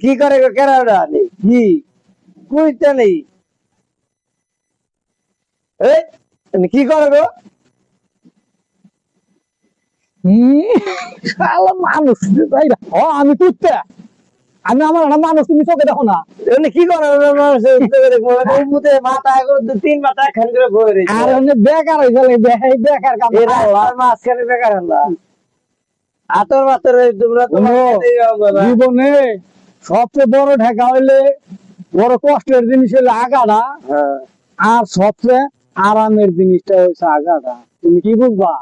কি করে গো কেরাটা নেই কি কুইটা নেই কি করে গো মানুষ আমি তুলতে আমি আমার মানুষ তুমি চোখে দেখো না কি করে মাথা তিন মাথা খান করে বয়ে রয়েছে আর বেকার হয়ে গেলে বেকার কাম মাঝখানে বেকার হল্লা আতর মাতর তোমরা জীবনে সবচেয়ে বড় ঢাকা হইলে বড় কষ্টের জিনিস হইলে আগাটা আর সবচেয়ে আরামের জিনিসটা হচ্ছে আগাটা তুমি কি বুঝবা